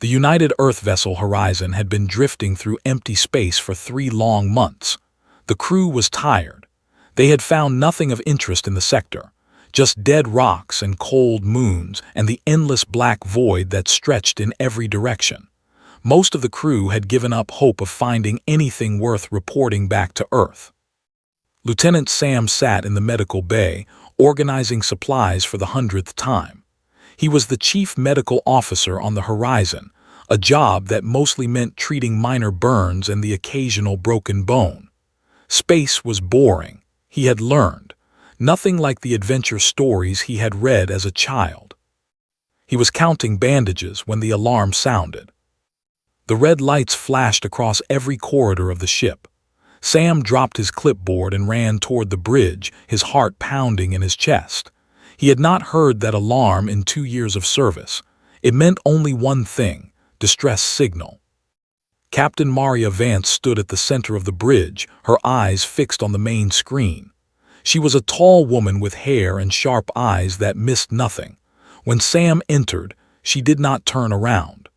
The United Earth vessel Horizon had been drifting through empty space for 3 long months. The crew was tired. They had found nothing of interest in the sector, just dead rocks and cold moons and the endless black void that stretched in every direction. Most of the crew had given up hope of finding anything worth reporting back to Earth. Lieutenant Sam sat in the medical bay, organizing supplies for the 100th time. He was the chief medical officer on the Horizon, a job that mostly meant treating minor burns and the occasional broken bone. Space was boring, he had learned, nothing like the adventure stories he had read as a child. He was counting bandages when the alarm sounded. The red lights flashed across every corridor of the ship. Sam dropped his clipboard and ran toward the bridge, his heart pounding in his chest. He had not heard that alarm in 2 years of service. It meant only one thing: distress signal. Captain Maria Vance stood at the center of the bridge, her eyes fixed on the main screen. She was a tall woman with hair and sharp eyes that missed nothing. When Sam entered, she did not turn around.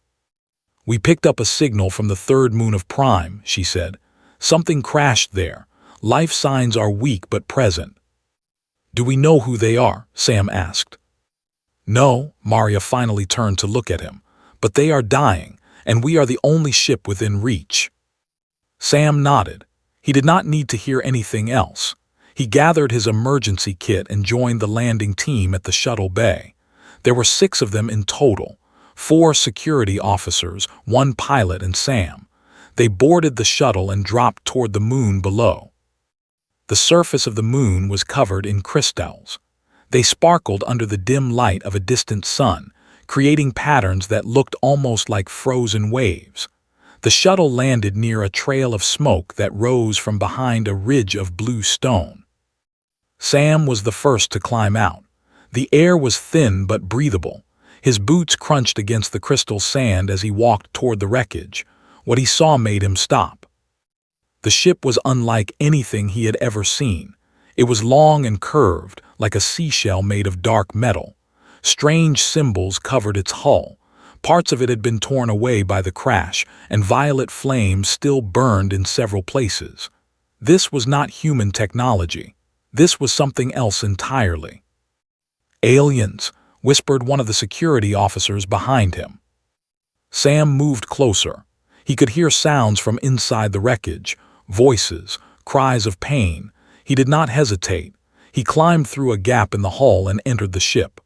"We picked up a signal from the third moon of Prime," she said. "Something crashed there. Life signs are weak but present." "Do we know who they are?" Sam asked. "No," Maria finally turned to look at him. "But they are dying, and we are the only ship within reach." Sam nodded. He did not need to hear anything else. He gathered his emergency kit and joined the landing team at the shuttle bay. There were 6 of them in total, 4 security officers, 1 pilot, and Sam. They boarded the shuttle and dropped toward the moon below. The surface of the moon was covered in crystals. They sparkled under the dim light of a distant sun, creating patterns that looked almost like frozen waves. The shuttle landed near a trail of smoke that rose from behind a ridge of blue stone. Sam was the first to climb out. The air was thin but breathable. His boots crunched against the crystal sand as he walked toward the wreckage. What he saw made him stop. The ship was unlike anything he had ever seen. It was long and curved, like a seashell made of dark metal. Strange symbols covered its hull. Parts of it had been torn away by the crash, and violet flames still burned in several places. This was not human technology. This was something else entirely. "Aliens," whispered one of the security officers behind him. Sam moved closer. He could hear sounds from inside the wreckage, voices, cries of pain. He did not hesitate. He climbed through a gap in the hull and entered the ship.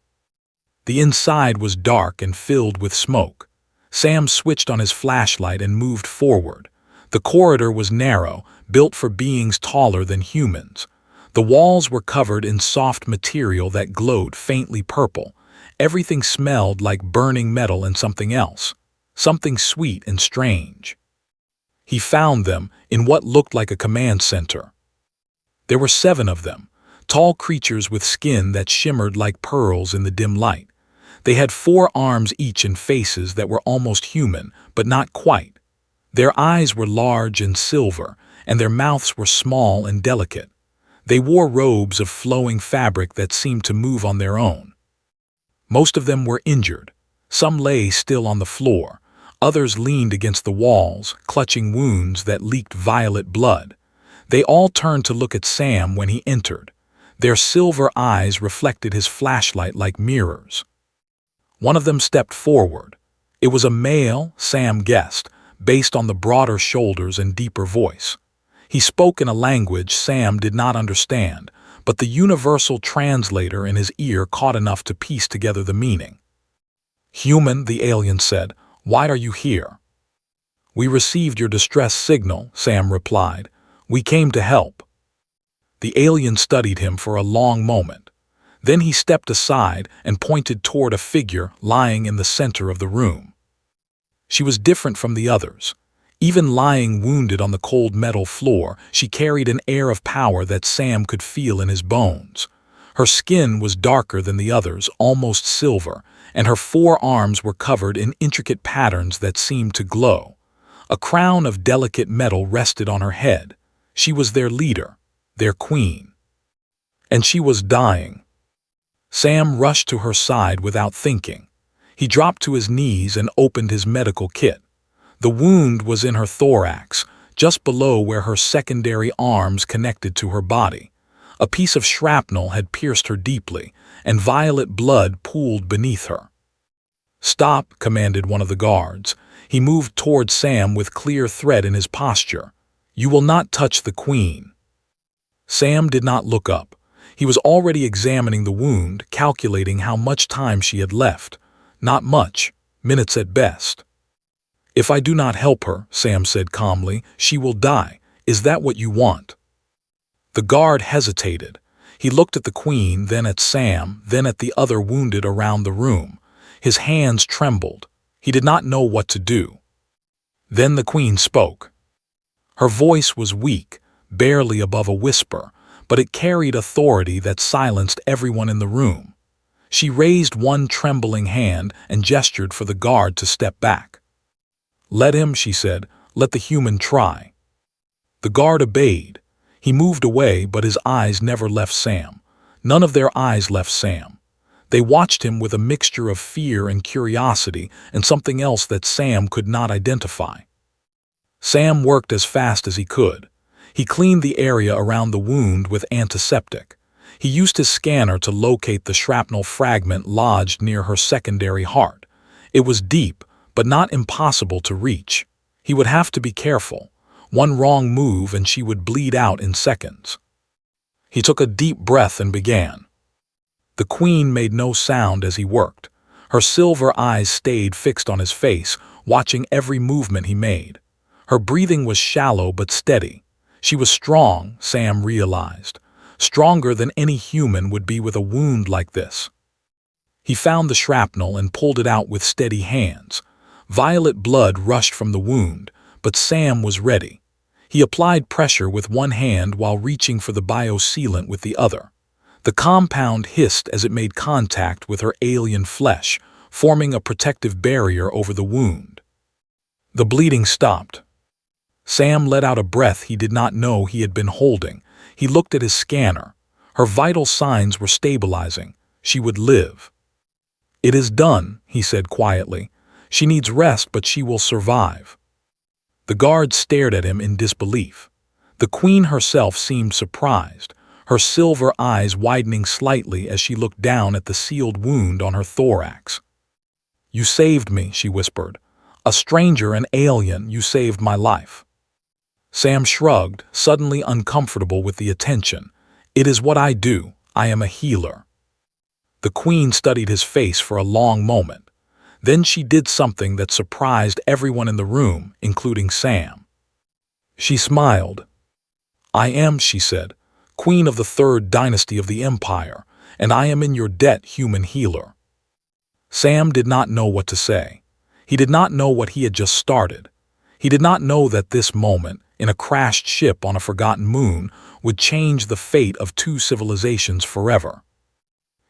The inside was dark and filled with smoke. Sam switched on his flashlight and moved forward. The corridor was narrow, built for beings taller than humans. The walls were covered in soft material that glowed faintly purple. Everything smelled like burning metal and something else, something sweet and strange. He found them in what looked like a command center. There were 7 of them, tall creatures with skin that shimmered like pearls in the dim light. They had 4 arms each and faces that were almost human, but not quite. Their eyes were large and silver, and their mouths were small and delicate. They wore robes of flowing fabric that seemed to move on their own. Most of them were injured. Some lay still on the floor. Others leaned against the walls, clutching wounds that leaked violet blood. They all turned to look at Sam when he entered. Their silver eyes reflected his flashlight like mirrors. One of them stepped forward. It was a male, Sam guessed, based on the broader shoulders and deeper voice. He spoke in a language Sam did not understand, but the universal translator in his ear caught enough to piece together the meaning. "Human," the alien said, "why are you here?" "We received your distress signal," Sam replied. "We came to help." The alien studied him for a long moment. Then he stepped aside and pointed toward a figure lying in the center of the room. She was different from the others. Even lying wounded on the cold metal floor, she carried an air of power that Sam could feel in his bones. Her skin was darker than the others, almost silver, and her 4 arms were covered in intricate patterns that seemed to glow. A crown of delicate metal rested on her head. She was their leader, their queen. And she was dying. Sam rushed to her side without thinking. He dropped to his knees and opened his medical kit. The wound was in her thorax, just below where her secondary arms connected to her body. A piece of shrapnel had pierced her deeply, and violet blood pooled beneath her. "Stop," commanded one of the guards. He moved toward Sam with clear threat in his posture. "You will not touch the Queen." Sam did not look up. He was already examining the wound, calculating how much time she had left. Not much, minutes at best. "If I do not help her," Sam said calmly, "she will die. Is that what you want?" The guard hesitated. He looked at the Queen, then at Sam, then at the other wounded around the room. His hands trembled. He did not know what to do. Then the Queen spoke. Her voice was weak, barely above a whisper, but it carried authority that silenced everyone in the room. She raised one trembling hand and gestured for the guard to step back. "Let him," she said. "Let the human try." The guard obeyed. He moved away, but his eyes never left Sam. None of their eyes left Sam. They watched him with a mixture of fear and curiosity and something else that Sam could not identify. Sam worked as fast as he could. He cleaned the area around the wound with antiseptic. He used his scanner to locate the shrapnel fragment lodged near her secondary heart. It was deep, but not impossible to reach. He would have to be careful. One wrong move and she would bleed out in seconds. He took a deep breath and began. The Queen made no sound as he worked. Her silver eyes stayed fixed on his face, watching every movement he made. Her breathing was shallow but steady. She was strong, Sam realized. Stronger than any human would be with a wound like this. He found the shrapnel and pulled it out with steady hands. Violet blood rushed from the wound, but Sam was ready. He applied pressure with one hand while reaching for the biosealant with the other. The compound hissed as it made contact with her alien flesh, forming a protective barrier over the wound. The bleeding stopped. Sam let out a breath he did not know he had been holding. He looked at his scanner. Her vital signs were stabilizing. She would live. "It is done," he said quietly. "She needs rest, but she will survive." The guard stared at him in disbelief. The Queen herself seemed surprised, her silver eyes widening slightly as she looked down at the sealed wound on her thorax. "You saved me," she whispered. "A stranger, an alien, you saved my life." Sam shrugged, suddenly uncomfortable with the attention. "It is what I do. I am a healer." The Queen studied his face for a long moment. Then she did something that surprised everyone in the room, including Sam. She smiled. "I am," she said, "Queen of the third dynasty of the Empire, and I am in your debt, human healer." Sam did not know what to say. He did not know what he had just started. He did not know that this moment, in a crashed ship on a forgotten moon, would change the fate of two civilizations forever.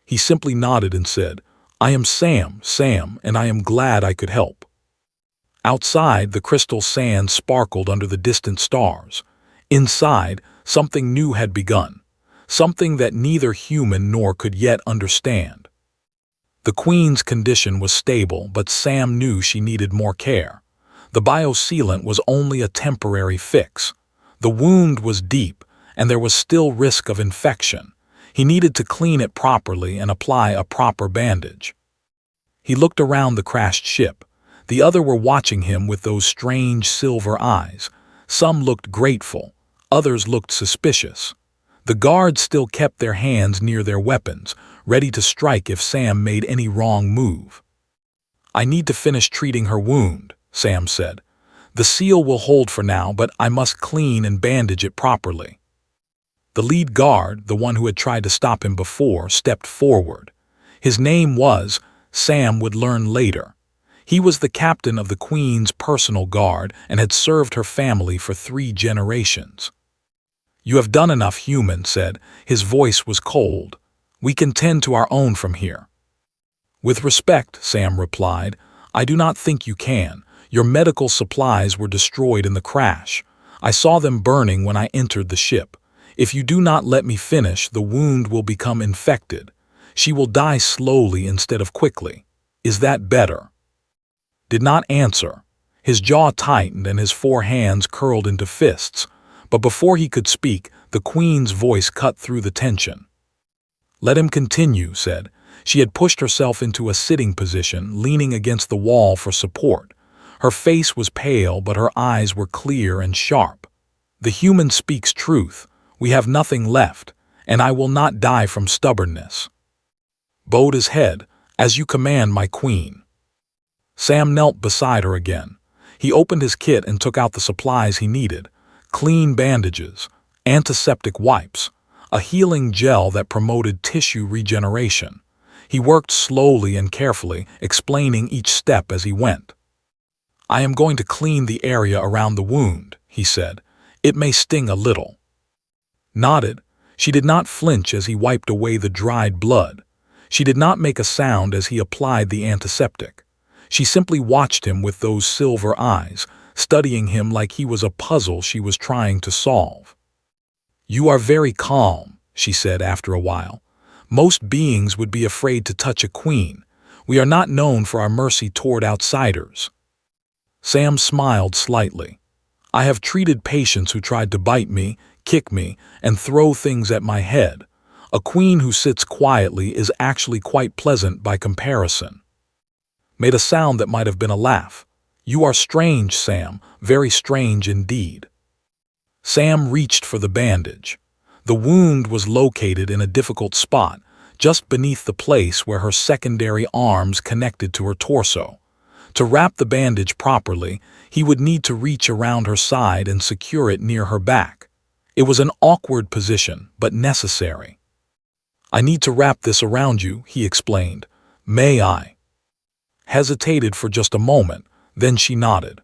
He simply nodded and said, "I am Sam, and I am glad I could help." Outside, the crystal sand sparkled under the distant stars. Inside, something new had begun, something that neither human nor could yet understand. The Queen's condition was stable, but Sam knew she needed more care. The biosealant was only a temporary fix. The wound was deep, and there was still risk of infection. He needed to clean it properly and apply a proper bandage. He looked around the crashed ship. The others were watching him with those strange silver eyes. Some looked grateful, others looked suspicious. The guards still kept their hands near their weapons, ready to strike if Sam made any wrong move. "I need to finish treating her wound," Sam said. "The seal will hold for now, but I must clean and bandage it properly." The lead guard, the one who had tried to stop him before, stepped forward. His name was, Sam would learn later. He was the captain of the Queen's personal guard and had served her family for 3 generations. "You have done enough," Human said. His voice was cold. "We can tend to our own from here." "With respect," Sam replied, "I do not think you can. Your medical supplies were destroyed in the crash. I saw them burning when I entered the ship. If you do not let me finish, the wound will become infected. She will die slowly instead of quickly. "Is that better?" Did not answer. His jaw tightened and his four hands curled into fists, but before he could speak, the Queen's voice cut through the tension. "Let him continue," said. She had pushed herself into a sitting position, leaning against the wall for support. Her face was pale, but her eyes were clear and sharp. "The human speaks truth. We have nothing left, and I will not die from stubbornness." Bowed his head. "As you command, my queen." Sam knelt beside her again. He opened his kit and took out the supplies he needed: clean bandages, antiseptic wipes, a healing gel that promoted tissue regeneration. He worked slowly and carefully, explaining each step as he went. "I am going to clean the area around the wound," he said. "It may sting a little." Nodded. She did not flinch as he wiped away the dried blood. She did not make a sound as he applied the antiseptic. She simply watched him with those silver eyes, studying him like he was a puzzle she was trying to solve. "You are very calm," she said after a while. "Most beings would be afraid to touch a queen. We are not known for our mercy toward outsiders." Sam smiled slightly. "I have treated patients who tried to bite me, kick me, and throw things at my head. A queen who sits quietly is actually quite pleasant by comparison." Made a sound that might have been a laugh. "You are strange, Sam, very strange indeed." Sam reached for the bandage. The wound was located in a difficult spot, just beneath the place where her secondary arms connected to her torso. To wrap the bandage properly, he would need to reach around her side and secure it near her back. It was an awkward position, but necessary. "I need to wrap this around you," he explained. "May I?" Hesitated for just a moment, then she nodded.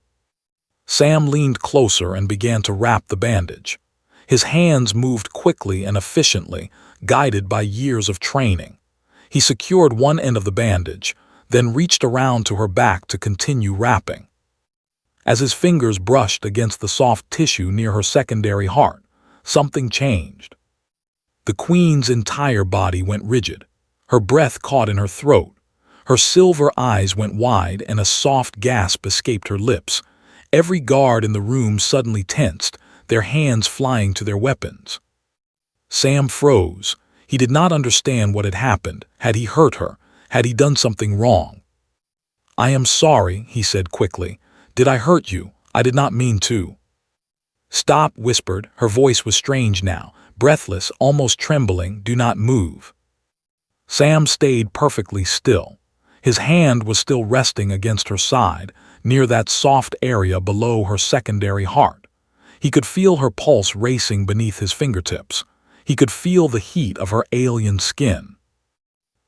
Sam leaned closer and began to wrap the bandage. His hands moved quickly and efficiently, guided by years of training. He secured one end of the bandage, then reached around to her back to continue wrapping. As his fingers brushed against the soft tissue near her secondary heart, something changed. The Queen's entire body went rigid. Her breath caught in her throat. Her silver eyes went wide and a soft gasp escaped her lips. Every guard in the room suddenly tensed, their hands flying to their weapons. Sam froze. He did not understand what had happened. Had he hurt her? Had he done something wrong? "I am sorry," he said quickly. "Did I hurt you? I did not mean to." "Stop," whispered. Her voice was strange now, breathless, almost trembling. "Do not move." Sam stayed perfectly still. His hand was still resting against her side, near that soft area below her secondary heart. He could feel her pulse racing beneath his fingertips. He could feel the heat of her alien skin.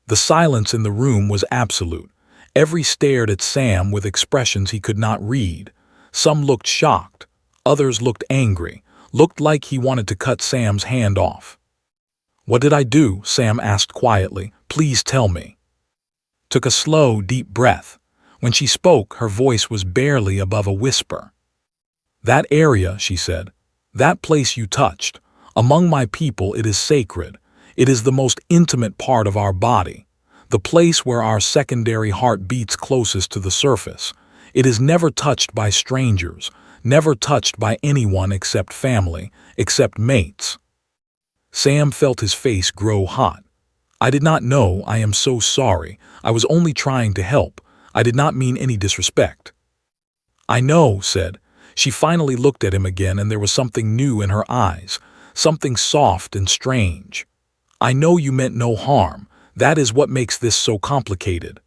The silence in the room was absolute. Every stared at Sam with expressions he could not read. Some looked shocked. Others looked angry, looked like he wanted to cut Sam's hand off. "What did I do?" Sam asked quietly. "Please tell me." Took a slow, deep breath. When she spoke, her voice was barely above a whisper. "That area," she said, "that place you touched. Among my people it is sacred. It is the most intimate part of our body, the place where our secondary heart beats closest to the surface. It is never touched by strangers, never touched by anyone except family, except mates." Sam felt his face grow hot. "I did not know. I am so sorry. I was only trying to help. I did not mean any disrespect." "I know," said. She finally looked at him again and there was something new in her eyes, something soft and strange. "I know you meant no harm. That is what makes this so complicated."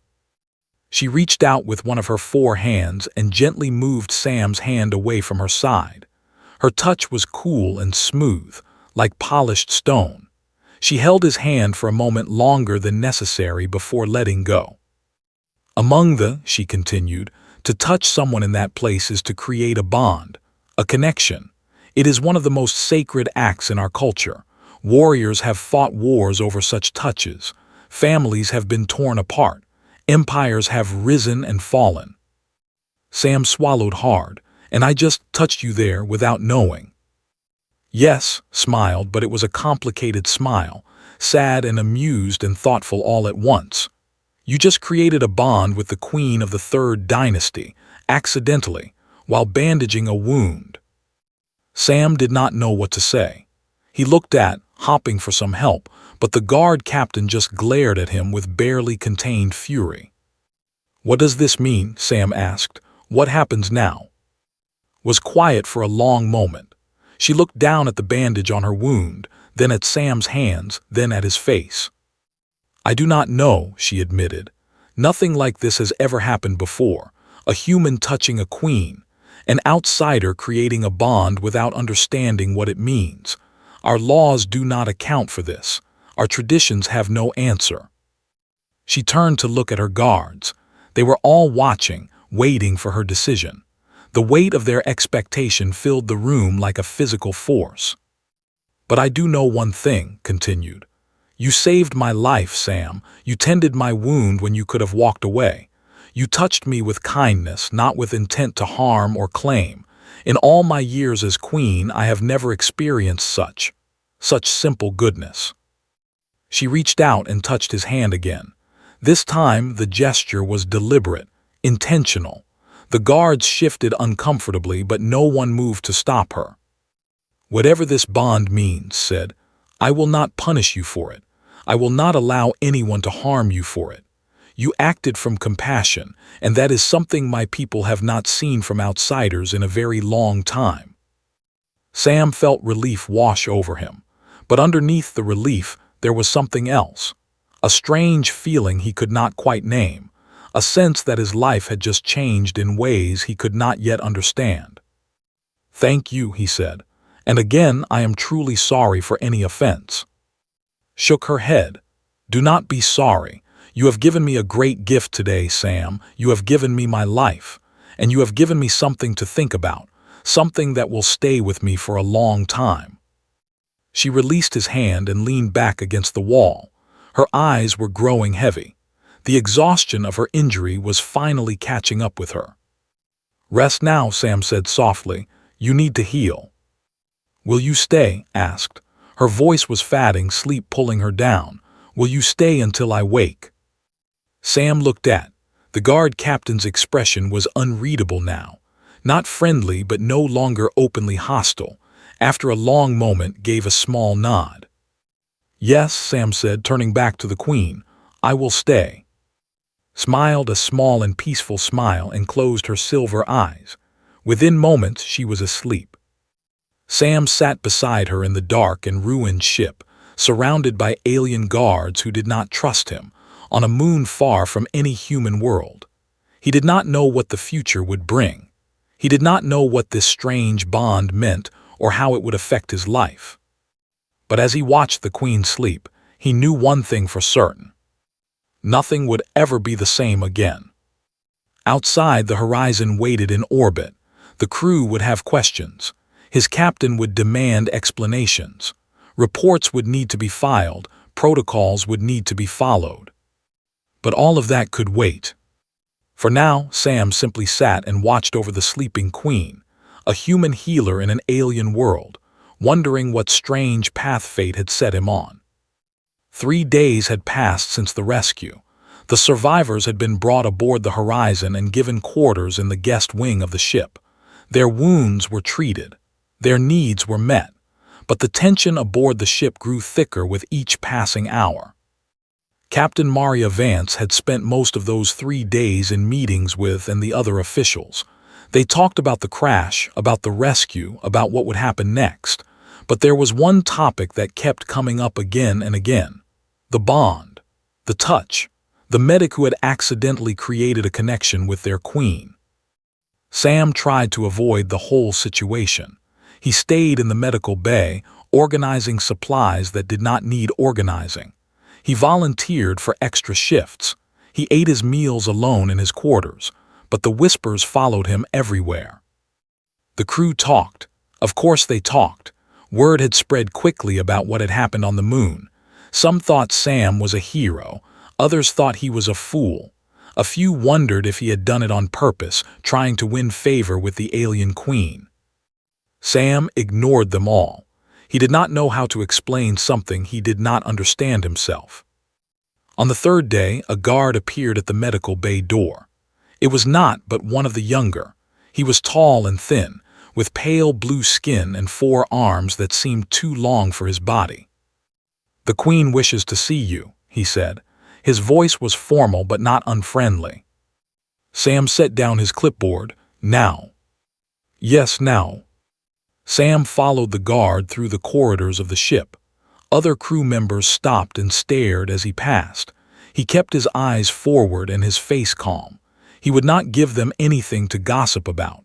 She reached out with one of her four hands and gently moved Sam's hand away from her side. Her touch was cool and smooth, like polished stone. She held his hand for a moment longer than necessary before letting go. She continued, to touch someone in that place is to create a bond, a connection. It is one of the most sacred acts in our culture. Warriors have fought wars over such touches. Families have been torn apart. Empires have risen and fallen." Sam swallowed hard. "And I just touched you there without knowing." "Yes," smiled, but it was a complicated smile, sad and amused and thoughtful all at once. You just created a bond with the queen of the third dynasty, accidentally, while bandaging a wound." Sam did not know what to say. He looked at, hopping for some help, but the guard captain just glared at him with barely contained fury. "What does this mean?" Sam asked. "What happens now?" Was quiet for a long moment. She looked down at the bandage on her wound, then at Sam's hands, then at his face. "I do not know," she admitted. "Nothing like this has ever happened before. A human touching a queen. An outsider creating a bond without understanding what it means. Our laws do not account for this. Our traditions have no answer." She turned to look at her guards. They were all watching, waiting for her decision. The weight of their expectation filled the room like a physical force. "But I do know one thing," continued. "You saved my life, Sam. You tended my wound when you could have walked away. You touched me with kindness, not with intent to harm or claim. In all my years as queen, I have never experienced such simple goodness." She reached out and touched his hand again. This time, the gesture was deliberate, intentional. The guards shifted uncomfortably, but no one moved to stop her. "Whatever this bond means," said, "I will not punish you for it. I will not allow anyone to harm you for it. You acted from compassion, and that is something my people have not seen from outsiders in a very long time." Sam felt relief wash over him, but underneath the relief there was something else. A strange feeling he could not quite name, a sense that his life had just changed in ways he could not yet understand. "Thank you," he said, "and again I am truly sorry for any offense." Shook her head. "Do not be sorry. You have given me a great gift today, Sam. You have given me my life, and you have given me something to think about, something that will stay with me for a long time." She released his hand and leaned back against the wall. Her eyes were growing heavy. The exhaustion of her injury was finally catching up with her. "Rest now," Sam said softly. "You need to heal." "Will you stay?" asked. Her voice was fatting, sleep pulling her down. "Will you stay until I wake?" Sam looked at. The guard captain's expression was unreadable now. Not friendly, but no longer openly hostile. After a long moment, gave a small nod. "Yes," Sam said, turning back to the queen. "I will stay." Smiled a small and peaceful smile and closed her silver eyes. Within moments, she was asleep. Sam sat beside her in the dark and ruined ship, surrounded by alien guards who did not trust him, on a moon far from any human world. He did not know what the future would bring. He did not know what this strange bond meant or how it would affect his life. But as he watched the queen sleep, he knew one thing for certain. Nothing would ever be the same again. Outside, the horizon waited in orbit. The crew would have questions. His captain would demand explanations. Reports would need to be filed. Protocols would need to be followed. But all of that could wait. For now, Sam simply sat and watched over the sleeping queen, a human healer in an alien world, wondering what strange path fate had set him on. 3 days had passed since the rescue. The survivors had been brought aboard the Horizon and given quarters in the guest wing of the ship. Their wounds were treated. Their needs were met. But the tension aboard the ship grew thicker with each passing hour. Captain Maria Vance had spent most of those 3 days in meetings with and the other officials. They talked about the crash, about the rescue, about what would happen next. But there was one topic that kept coming up again and again. The bond. The touch. The medic who had accidentally created a connection with their queen. Sam tried to avoid the whole situation. He stayed in the medical bay, organizing supplies that did not need organizing. He volunteered for extra shifts. He ate his meals alone in his quarters, but the whispers followed him everywhere. The crew talked. Of course they talked. Word had spread quickly about what had happened on the moon. Some thought Sam was a hero. Others thought he was a fool. A few wondered if he had done it on purpose, trying to win favor with the alien queen. Sam ignored them all. He did not know how to explain something he did not understand himself. On the third day, a guard appeared at the medical bay door. It was not but one of the younger. He was tall and thin, with pale blue skin and 4 arms that seemed too long for his body. "The Queen wishes to see you," he said. His voice was formal but not unfriendly. Sam set down his clipboard. "Now." "Yes, now." Sam followed the guard through the corridors of the ship. Other crew members stopped and stared as he passed. He kept his eyes forward and his face calm. He would not give them anything to gossip about.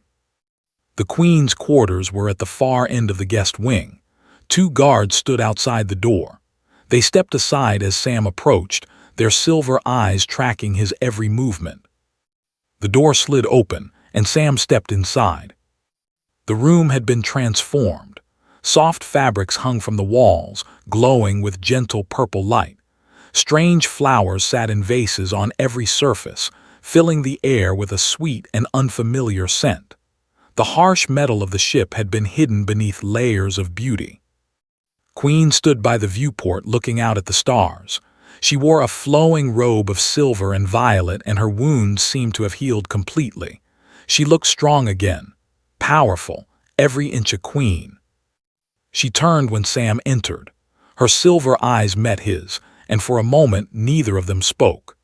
The Queen's quarters were at the far end of the guest wing. 2 guards stood outside the door. They stepped aside as Sam approached, their silver eyes tracking his every movement. The door slid open, and Sam stepped inside. The room had been transformed. Soft fabrics hung from the walls, glowing with gentle purple light. Strange flowers sat in vases on every surface, filling the air with a sweet and unfamiliar scent. The harsh metal of the ship had been hidden beneath layers of beauty. Queen stood by the viewport looking out at the stars. She wore a flowing robe of silver and violet, and her wounds seemed to have healed completely. She looked strong again, powerful, every inch a queen. She turned when Sam entered. Her silver eyes met his, and for a moment neither of them spoke.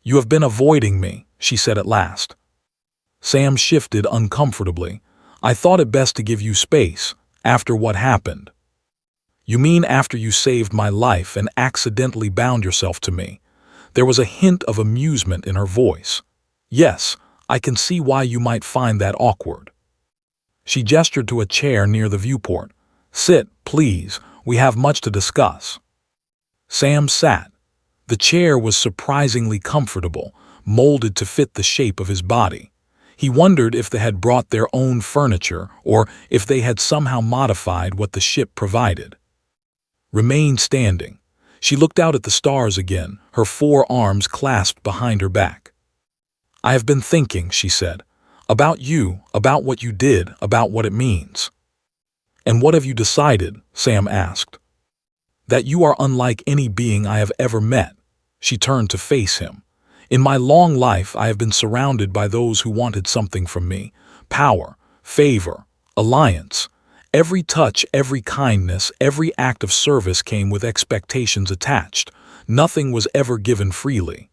"You have been avoiding me," she said at last. Sam shifted uncomfortably. "I thought it best to give you space, after what happened." "You mean after you saved my life and accidentally bound yourself to me?" There was a hint of amusement in her voice. "Yes, I can see why you might find that awkward." She gestured to a chair near the viewport. "Sit, please, we have much to discuss." Sam sat. The chair was surprisingly comfortable, molded to fit the shape of his body. He wondered if they had brought their own furniture or if they had somehow modified what the ship provided. Remained standing. She looked out at the stars again, her 4 arms clasped behind her back. "I have been thinking," she said, "about you, about what you did, about what it means." "And what have you decided?" Sam asked. "That you are unlike any being I have ever met." She turned to face him. "In my long life I have been surrounded by those who wanted something from me. Power, favor, alliance. Every touch, every kindness, every act of service came with expectations attached. Nothing was ever given freely."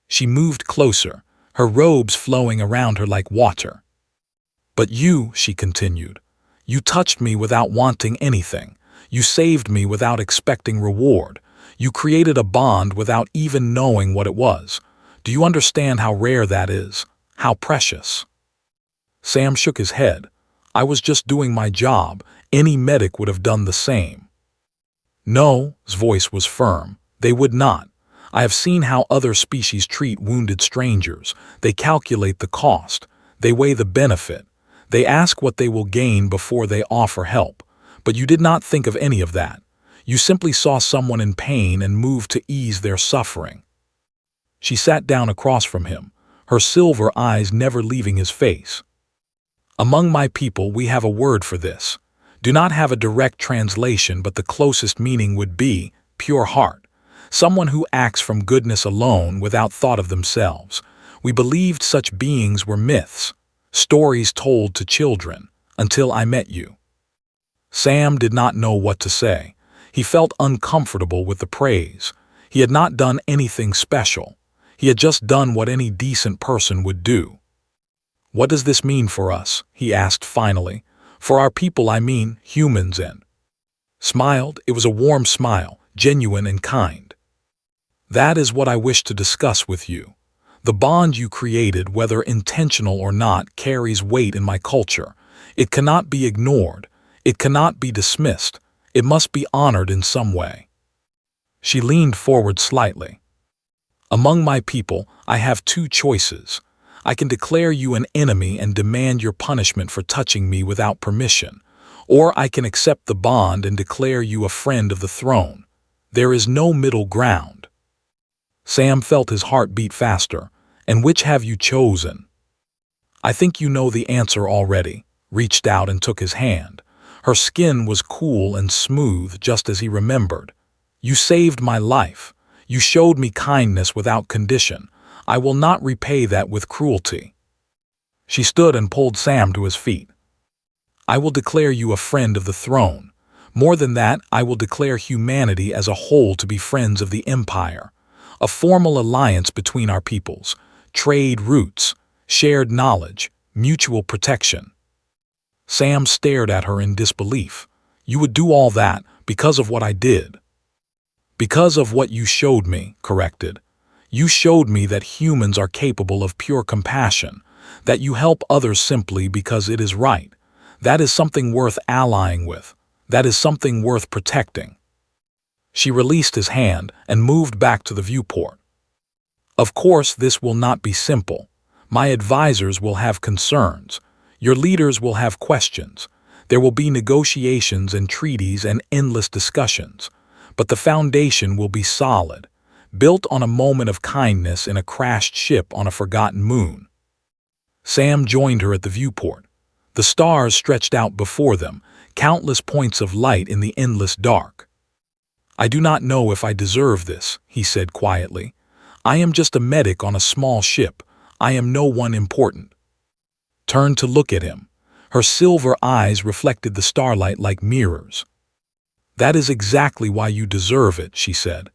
She moved closer, her robes flowing around her like water. "But you," she continued, "you touched me without wanting anything. You saved me without expecting reward. You created a bond without even knowing what it was. Do you understand how rare that is? How precious?" Sam shook his head. "I was just doing my job. Any medic would have done the same." "No," his voice was firm. "They would not. I have seen how other species treat wounded strangers. They calculate the cost. They weigh the benefit. They ask what they will gain before they offer help. But you did not think of any of that. You simply saw someone in pain and moved to ease their suffering." She sat down across from him, her silver eyes never leaving his face. "Among my people we have a word for this. Do not have a direct translation, but the closest meaning would be pure heart. Someone who acts from goodness alone without thought of themselves. We believed such beings were myths, stories told to children, until I met you." Sam did not know what to say. He felt uncomfortable with the praise. He had not done anything special. He had just done what any decent person would do. "What does this mean for us?" he asked finally. "For our people, I mean humans," and smiled. It was a warm smile, genuine and kind. "That is what I wish to discuss with you. The bond you created, whether intentional or not, carries weight in my culture. It cannot be ignored. It cannot be dismissed. It must be honored in some way." She leaned forward slightly. "Among my people, I have 2 choices. I can declare you an enemy and demand your punishment for touching me without permission, or I can accept the bond and declare you a friend of the throne. There is no middle ground." Sam felt his heart beat faster. "And which have you chosen?" "I think you know the answer already," reached out and took his hand. Her skin was cool and smooth, just as he remembered. "You saved my life. You showed me kindness without condition. I will not repay that with cruelty." She stood and pulled Sam to his feet. "I will declare you a friend of the throne. More than that, I will declare humanity as a whole to be friends of the Empire. A formal alliance between our peoples, trade routes, shared knowledge, mutual protection." Sam stared at her in disbelief. "You would do all that because of what I did?" "Because of what you showed me," corrected. "You showed me that humans are capable of pure compassion, that you help others simply because it is right. That is something worth allying with. That is something worth protecting." She released his hand and moved back to the viewport. "Of course, this will not be simple. My advisors will have concerns. Your leaders will have questions. There will be negotiations and treaties and endless discussions. But the foundation will be solid, built on a moment of kindness in a crashed ship on a forgotten moon." Sam joined her at the viewport. The stars stretched out before them, countless points of light in the endless dark. "I do not know if I deserve this," he said quietly. "I am just a medic on a small ship. I am no one important." Turned to look at him. Her silver eyes reflected the starlight like mirrors. "That is exactly why you deserve it," she said.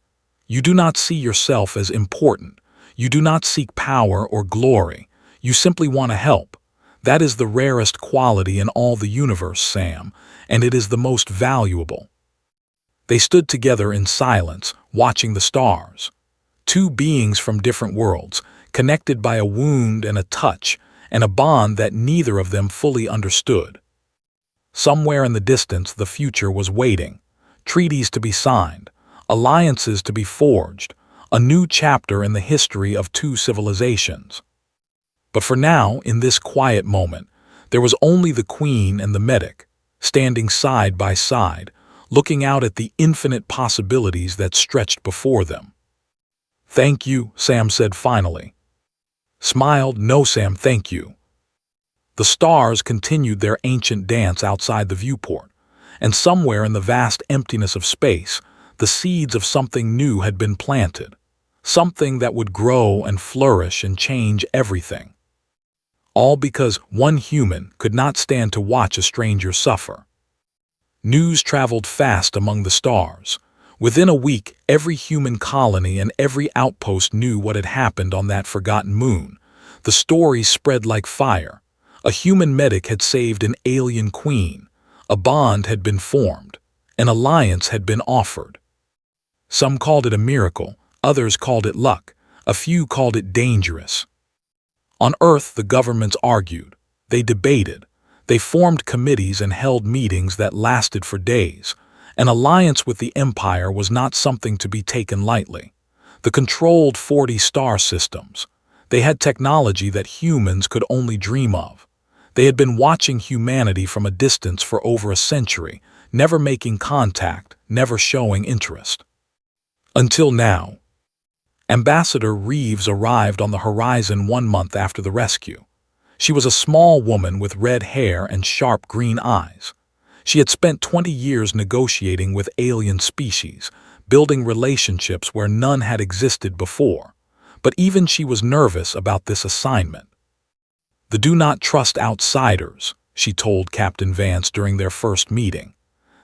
"You do not see yourself as important. You do not seek power or glory. You simply want to help. That is the rarest quality in all the universe, Sam, and it is the most valuable." They stood together in silence, watching the stars. Two beings from different worlds, connected by a wound and a touch, and a bond that neither of them fully understood. Somewhere in the distance, the future was waiting. Treaties to be signed, alliances to be forged, a new chapter in the history of two civilizations. But for now, in this quiet moment, there was only the Queen and the medic, standing side by side, looking out at the infinite possibilities that stretched before them. "Thank you," Sam said finally. Smiled, "No, Sam, thank you." The stars continued their ancient dance outside the viewport, and somewhere in the vast emptiness of space, the seeds of something new had been planted, something that would grow and flourish and change everything. All because one human could not stand to watch a stranger suffer. News traveled fast among the stars. Within a week, every human colony and every outpost knew what had happened on that forgotten moon. The stories spread like fire. A human medic had saved an alien queen. A bond had been formed. An alliance had been offered. Some called it a miracle, others called it luck, a few called it dangerous. On Earth, the governments argued. They debated. They formed committees and held meetings that lasted for days. An alliance with the Empire was not something to be taken lightly. The controlled 40 star systems. They had technology that humans could only dream of. They had been watching humanity from a distance for over a century, never making contact, never showing interest. Until now. Ambassador Reeves arrived on the horizon 1 month after the rescue. She was a small woman with red hair and sharp green eyes. She had spent 20 years negotiating with alien species, building relationships where none had existed before. But even she was nervous about this assignment. "The do not trust outsiders," she told Captain Vance during their first meeting.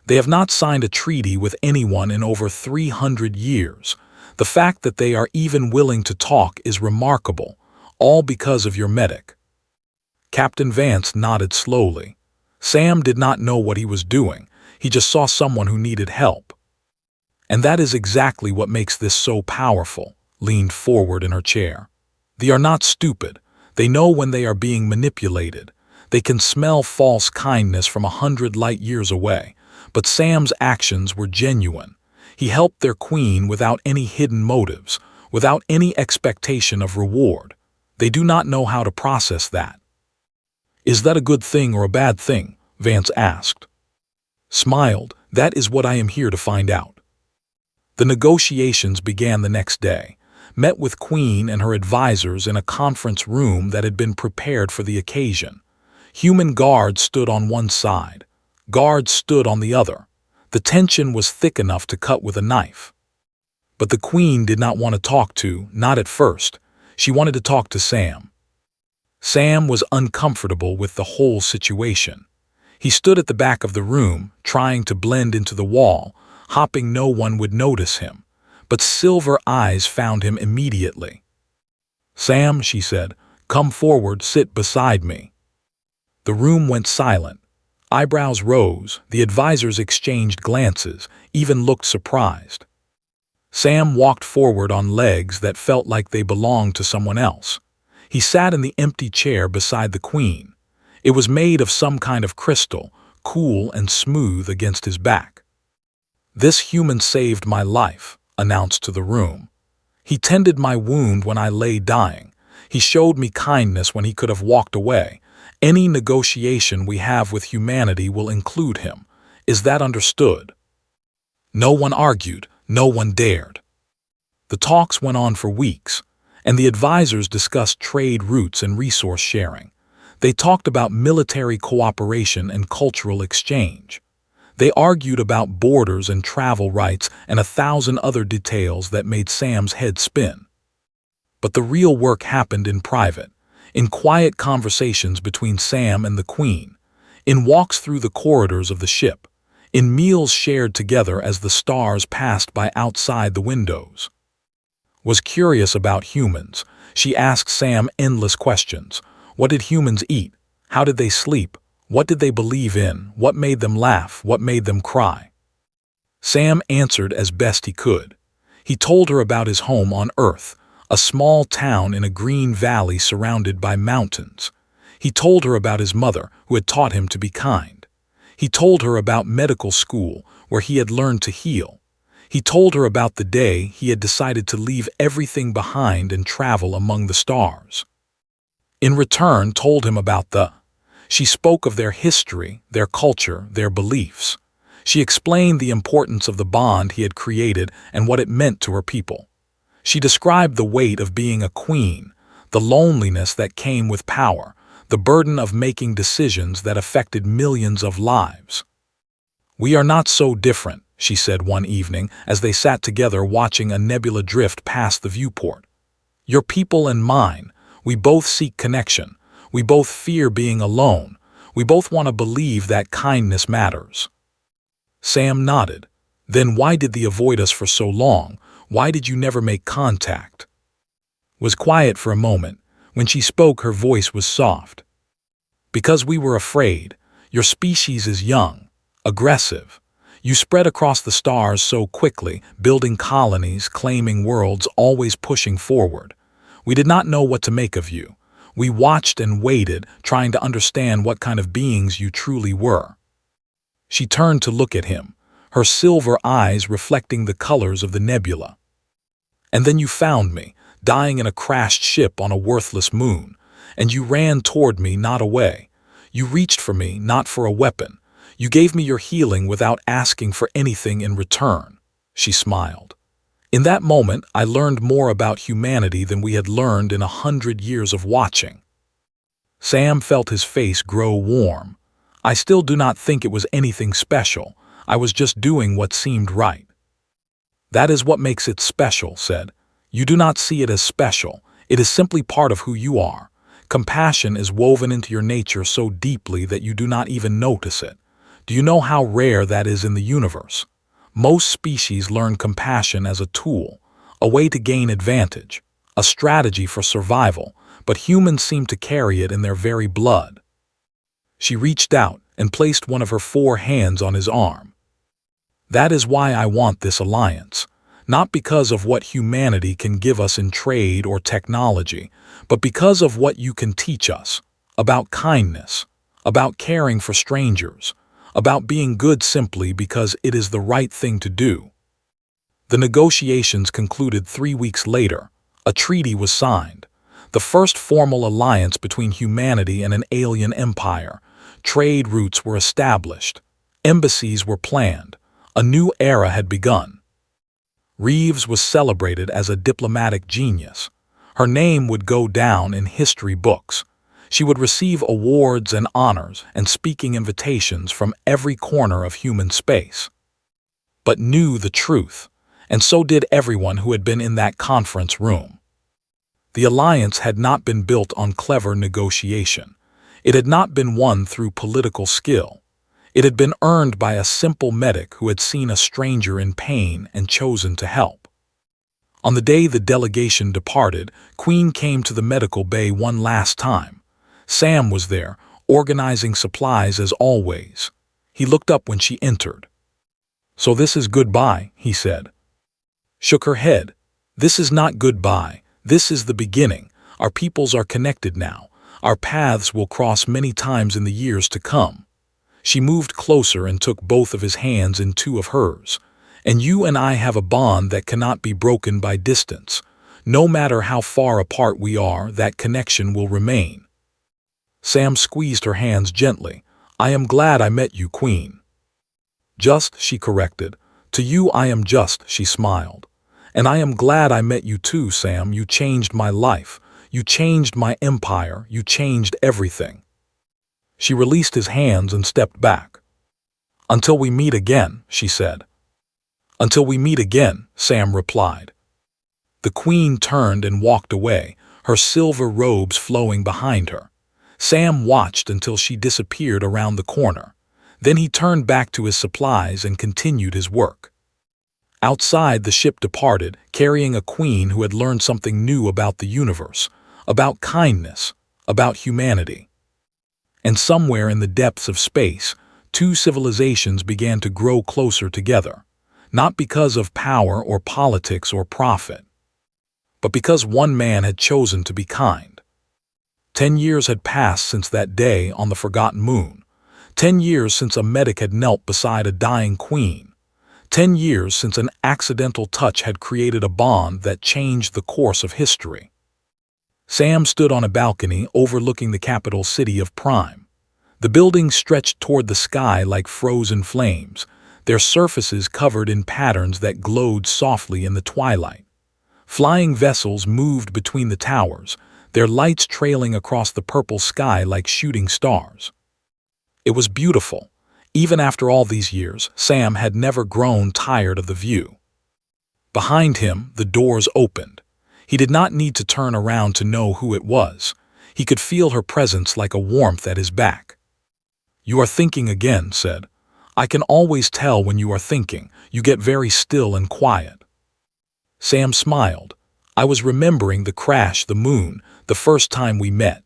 "They have not signed a treaty with anyone in over 300 years. The fact that they are even willing to talk is remarkable, all because of your medic." Captain Vance nodded slowly. Sam did not know what he was doing. He just saw someone who needed help. "And that is exactly what makes this so powerful," leaned forward in her chair. "They are not stupid. They know when they are being manipulated. They can smell false kindness from 100 light years away. But Sam's actions were genuine. He helped their queen without any hidden motives, without any expectation of reward. They do not know how to process that." "Is that a good thing or a bad thing?" Vance asked. Smiled, "That is what I am here to find out." The negotiations began the next day, met with Queen and her advisors in a conference room that had been prepared for the occasion. Human guards stood on one side. Guards stood on the other. The tension was thick enough to cut with a knife. But the Queen did not want to talk to, not at first. She wanted to talk to Sam. Sam was uncomfortable with the whole situation. He stood at the back of the room, trying to blend into the wall, hoping no one would notice him. But Silver Eyes found him immediately. "Sam," she said, "come forward, sit beside me." The room went silent. Eyebrows rose, the advisors exchanged glances, even looked surprised. Sam walked forward on legs that felt like they belonged to someone else. He sat in the empty chair beside the Queen. It was made of some kind of crystal, cool and smooth against his back. "This human saved my life," announced to the room. "He tended my wound when I lay dying. He showed me kindness when he could have walked away. Any negotiation we have with humanity will include him. Is that understood?" No one argued, no one dared. The talks went on for weeks, and the advisors discussed trade routes and resource sharing. They talked about military cooperation and cultural exchange. They argued about borders and travel rights and 1,000 other details that made Sam's head spin. But the real work happened in private, in quiet conversations between Sam and the Queen, in walks through the corridors of the ship, in meals shared together as the stars passed by outside the windows. Was curious about humans, she asked Sam endless questions. What did humans eat? How did they sleep? What did they believe in? What made them laugh? What made them cry? Sam answered as best he could. He told her about his home on Earth, a small town in a green valley surrounded by mountains. He told her about his mother, who had taught him to be kind. He told her about medical school, where he had learned to heal. He told her about the day he had decided to leave everything behind and travel among the stars. In return, told him about She spoke of their history, their culture, their beliefs. She explained the importance of the bond he had created and what it meant to her people. She described the weight of being a queen, the loneliness that came with power, the burden of making decisions that affected millions of lives. "We are not so different," she said one evening as they sat together watching a nebula drift past the viewport. "Your people and mine, we both seek connection. We both fear being alone. We both want to believe that kindness matters." Sam nodded. "Then why did they avoid us for so long? Why did you never make contact?" Was quiet for a moment. When she spoke, her voice was soft. "Because we were afraid. Your species is young, aggressive. You spread across the stars so quickly, building colonies, claiming worlds, always pushing forward. We did not know what to make of you. We watched and waited, trying to understand what kind of beings you truly were." She turned to look at him, her silver eyes reflecting the colors of the nebula. "And then you found me, dying in a crashed ship on a worthless moon, and you ran toward me, not away. You reached for me, not for a weapon. You gave me your healing without asking for anything in return." She smiled. "In that moment, I learned more about humanity than we had learned in 100 years of watching." Sam felt his face grow warm. "I still do not think it was anything special. I was just doing what seemed right." "That is what makes it special," said. "You do not see it as special. It is simply part of who you are. Compassion is woven into your nature so deeply that you do not even notice it. Do you know how rare that is in the universe? Most species learn compassion as a tool, a way to gain advantage, a strategy for survival, but humans seem to carry it in their very blood." She reached out and placed one of her 4 hands on his arm. "That is why I want this alliance. Not because of what humanity can give us in trade or technology, but because of what you can teach us, about kindness, about caring for strangers, about being good simply because it is the right thing to do." The negotiations concluded 3 weeks later. A treaty was signed, the first formal alliance between humanity and an alien empire. Trade routes were established, embassies were planned, a new era had begun. Reeves was celebrated as a diplomatic genius. Her name would go down in history books. She would receive awards and honors and speaking invitations from every corner of human space. But knew the truth, and so did everyone who had been in that conference room. The alliance had not been built on clever negotiation. It had not been won through political skill. It had been earned by a simple medic who had seen a stranger in pain and chosen to help. On the day the delegation departed, Queen came to the medical bay one last time. Sam was there, organizing supplies as always. He looked up when she entered. "So this is goodbye," he said. Shook her head. "This is not goodbye. This is the beginning. Our peoples are connected now. Our paths will cross many times in the years to come." She moved closer and took both of his hands in two of hers. "And you and I have a bond that cannot be broken by distance. No matter how far apart we are, that connection will remain." Sam squeezed her hands gently. "I am glad I met you, Queen." "Just," she corrected. "To you I am just," she smiled. "And I am glad I met you too, Sam. You changed my life. You changed my empire. You changed everything." She released his hands and stepped back. "Until we meet again," she said. "Until we meet again," Sam replied. The Queen turned and walked away, her silver robes flowing behind her. Sam watched until she disappeared around the corner. Then he turned back to his supplies and continued his work. Outside, the ship departed, carrying a queen who had learned something new about the universe, about kindness, about humanity. And somewhere in the depths of space, two civilizations began to grow closer together, not because of power or politics or profit, but because one man had chosen to be kind. 10 years had passed since that day on the Forgotten Moon. 10 years since a medic had knelt beside a dying queen. 10 years since an accidental touch had created a bond that changed the course of history. Sam stood on a balcony overlooking the capital city of Prime. The buildings stretched toward the sky like frozen flames, their surfaces covered in patterns that glowed softly in the twilight. Flying vessels moved between the towers, their lights trailing across the purple sky like shooting stars. It was beautiful. Even after all these years, Sam had never grown tired of the view. Behind him, the doors opened. He did not need to turn around to know who it was. He could feel her presence like a warmth at his back. "You are thinking again," said. "I can always tell when you are thinking. You get very still and quiet." Sam smiled. "I was remembering the crash, the moon, the first time we met."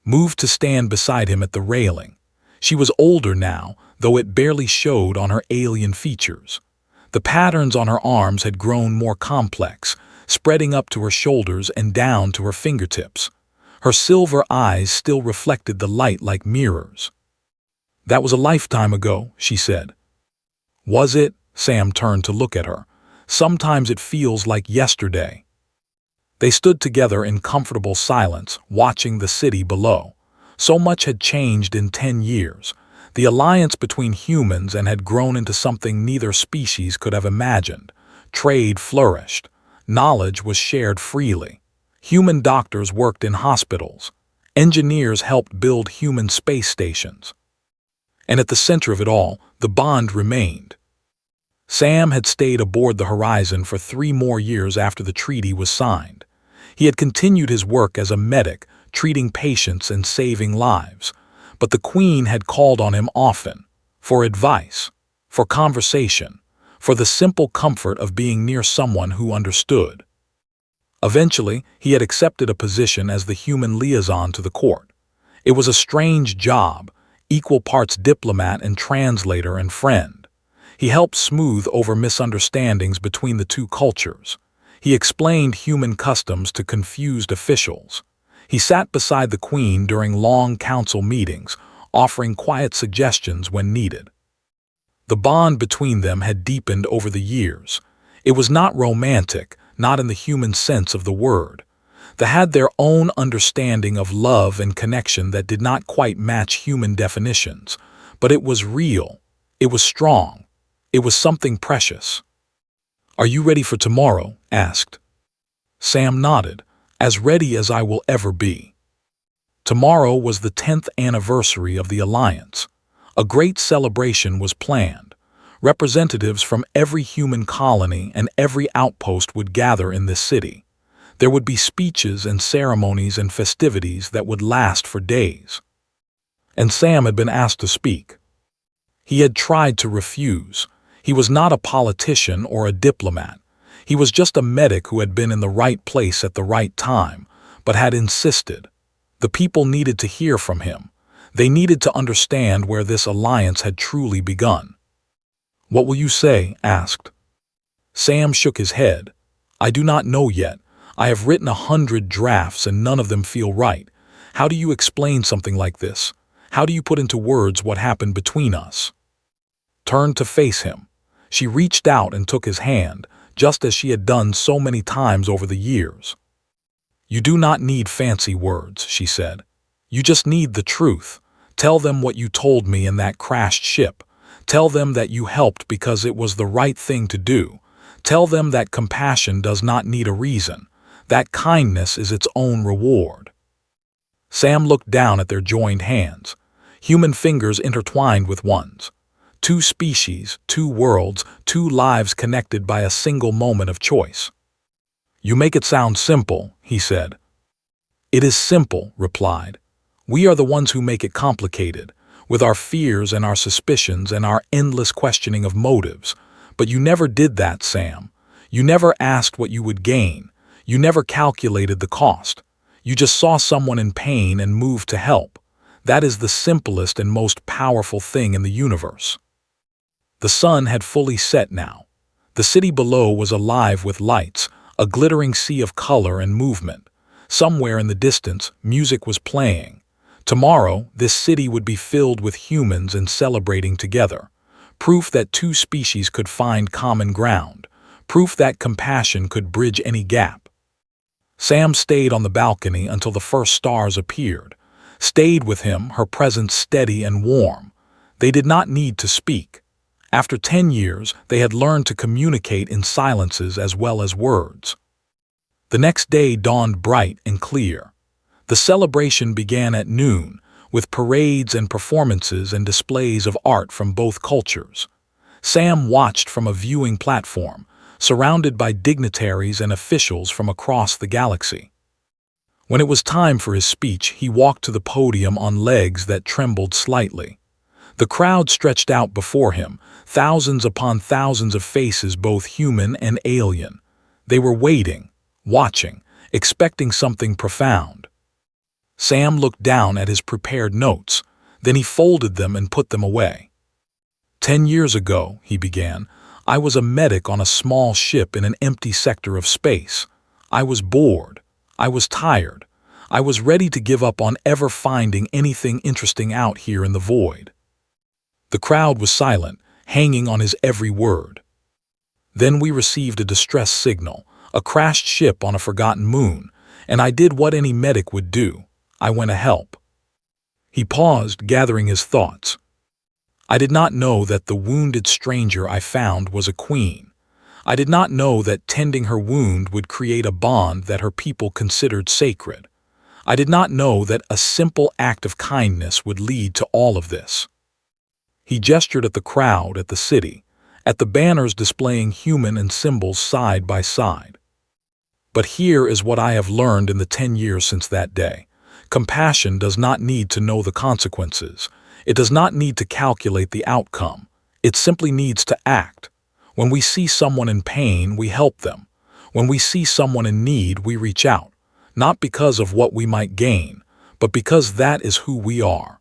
Moved to stand beside him at the railing. She was older now, though it barely showed on her alien features. The patterns on her arms had grown more complex, spreading up to her shoulders and down to her fingertips. Her silver eyes still reflected the light like mirrors. "That was a lifetime ago," she said. "Was it?" Sam turned to look at her. "Sometimes it feels like yesterday." They stood together in comfortable silence, watching the city below. So much had changed in 10 years. The alliance between humans had grown into something neither species could have imagined. Trade flourished. Knowledge was shared freely. Human doctors worked in hospitals. Engineers helped build human space stations. And at the center of it all, the bond remained. Sam had stayed aboard the Horizon for 3 more years after the treaty was signed. He had continued his work as a medic, treating patients and saving lives. But the Queen had called on him often, for advice, for conversation, for the simple comfort of being near someone who understood. Eventually, he had accepted a position as the human liaison to the court. It was a strange job, equal parts diplomat and translator and friend. He helped smooth over misunderstandings between the two cultures. He explained human customs to confused officials. He sat beside the Queen during long council meetings, offering quiet suggestions when needed. The bond between them had deepened over the years. It was not romantic, not in the human sense of the word. They had their own understanding of love and connection that did not quite match human definitions, but it was real. It was strong. It was something precious. "Are you ready for tomorrow?" asked. Sam nodded. "As ready as I will ever be." Tomorrow was the 10th anniversary of the alliance. A great celebration was planned. Representatives from every human colony and every outpost would gather in this city. There would be speeches and ceremonies and festivities that would last for days. And Sam had been asked to speak. He had tried to refuse. He was not a politician or a diplomat. He was just a medic who had been in the right place at the right time, but had insisted. The people needed to hear from him. They needed to understand where this alliance had truly begun. "What will you say?" asked. Sam shook his head. "I do not know yet. I have written 100 drafts and none of them feel right. How do you explain something like this? How do you put into words what happened between us?" Turned to face him. She reached out and took his hand, just as she had done so many times over the years. "You do not need fancy words," she said. "You just need the truth. Tell them what you told me in that crashed ship. Tell them that you helped because it was the right thing to do. Tell them that compassion does not need a reason, that kindness is its own reward." Sam looked down at their joined hands, human fingers intertwined with one's. 2 species, 2 worlds, 2 lives connected by a single moment of choice. "You make it sound simple," he said. "It is simple," replied. "We are the ones who make it complicated, with our fears and our suspicions and our endless questioning of motives. But you never did that, Sam. You never asked what you would gain. You never calculated the cost. You just saw someone in pain and moved to help. That is the simplest and most powerful thing in the universe." The sun had fully set now. The city below was alive with lights, a glittering sea of color and movement. Somewhere in the distance, music was playing. Tomorrow, this city would be filled with humans and celebrating together. Proof that 2 species could find common ground. Proof that compassion could bridge any gap. Sam stayed on the balcony until the first stars appeared. Stayed with him, her presence steady and warm. They did not need to speak. After 10 years, they had learned to communicate in silences as well as words. The next day dawned bright and clear. The celebration began at noon, with parades and performances and displays of art from both cultures. Sam watched from a viewing platform, surrounded by dignitaries and officials from across the galaxy. When it was time for his speech, he walked to the podium on legs that trembled slightly. The crowd stretched out before him, thousands upon thousands of faces, both human and alien. They were waiting, watching, expecting something profound. Sam looked down at his prepared notes, then he folded them and put them away. 10 years ago, he began, I was a medic on a small ship in an empty sector of space. I was bored. I was tired. I was ready to give up on ever finding anything interesting out here in the void. The crowd was silent, hanging on his every word. Then we received a distress signal, a crashed ship on a forgotten moon, and I did what any medic would do. I went to help. He paused, gathering his thoughts. I did not know that the wounded stranger I found was a queen. I did not know that tending her wound would create a bond that her people considered sacred. I did not know that a simple act of kindness would lead to all of this. He gestured at the crowd, at the city, at the banners displaying human and symbols side by side. But here is what I have learned in the 10 years since that day. Compassion does not need to know the consequences. It does not need to calculate the outcome. It simply needs to act. When we see someone in pain, we help them. When we see someone in need, we reach out, not because of what we might gain, but because that is who we are.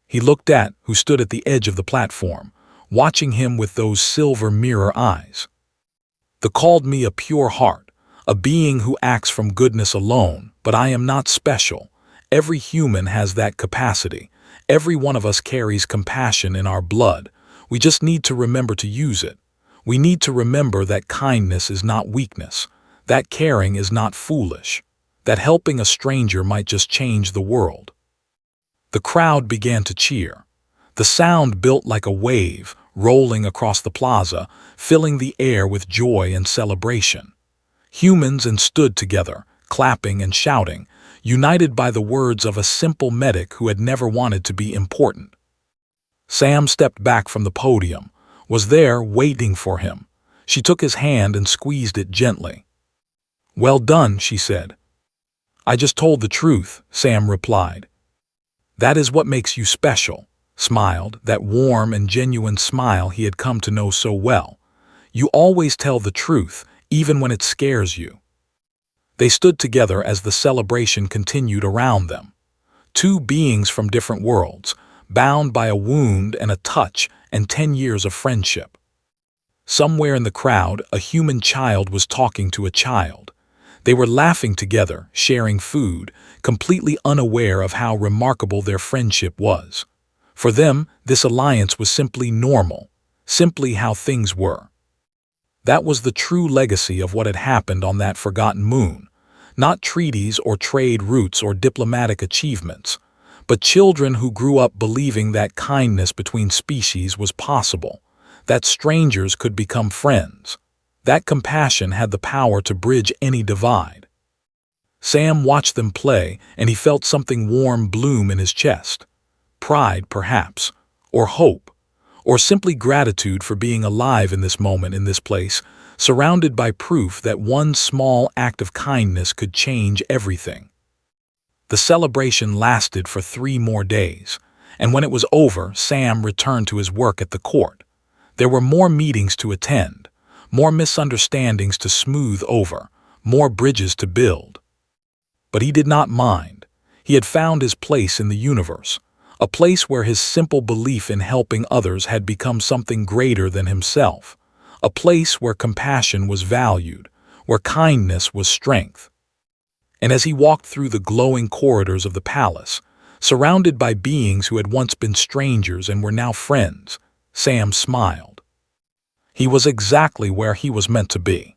He looked at who stood at the edge of the platform, watching him with those silver mirror eyes. They called me a pure heart, a being who acts from goodness alone, but I am not special. Every human has that capacity. Every one of us carries compassion in our blood. We just need to remember to use it. We need to remember that kindness is not weakness, that caring is not foolish, that helping a stranger might just change the world. The crowd began to cheer. The sound built like a wave, rolling across the plaza, filling the air with joy and celebration. Humans stood together, clapping and shouting, united by the words of a simple medic who had never wanted to be important. Sam stepped back from the podium, was there waiting for him. She took his hand and squeezed it gently. "Well done," she said. "I just told the truth," Sam replied. "That is what makes you special," smiled, that warm and genuine smile he had come to know so well. "You always tell the truth, even when it scares you." They stood together as the celebration continued around them. Two beings from different worlds, bound by a wound and a touch and 10 years of friendship. Somewhere in the crowd, a human child was talking to a child. They were laughing together, sharing food, completely unaware of how remarkable their friendship was. For them, this alliance was simply normal, simply how things were. That was the true legacy of what had happened on that forgotten moon. Not treaties or trade routes or diplomatic achievements, but children who grew up believing that kindness between species was possible, that strangers could become friends, that compassion had the power to bridge any divide. Sam watched them play, and he felt something warm bloom in his chest. Pride, perhaps, or hope, or simply gratitude for being alive in this moment, in this place, surrounded by proof that one small act of kindness could change everything. The celebration lasted for 3 more days, and when it was over, Sam returned to his work at the court. There were more meetings to attend, more misunderstandings to smooth over, more bridges to build. But he did not mind. He had found his place in the universe, a place where his simple belief in helping others had become something greater than himself, a place where compassion was valued, where kindness was strength. And as he walked through the glowing corridors of the palace, surrounded by beings who had once been strangers and were now friends, Sam smiled. He was exactly where he was meant to be.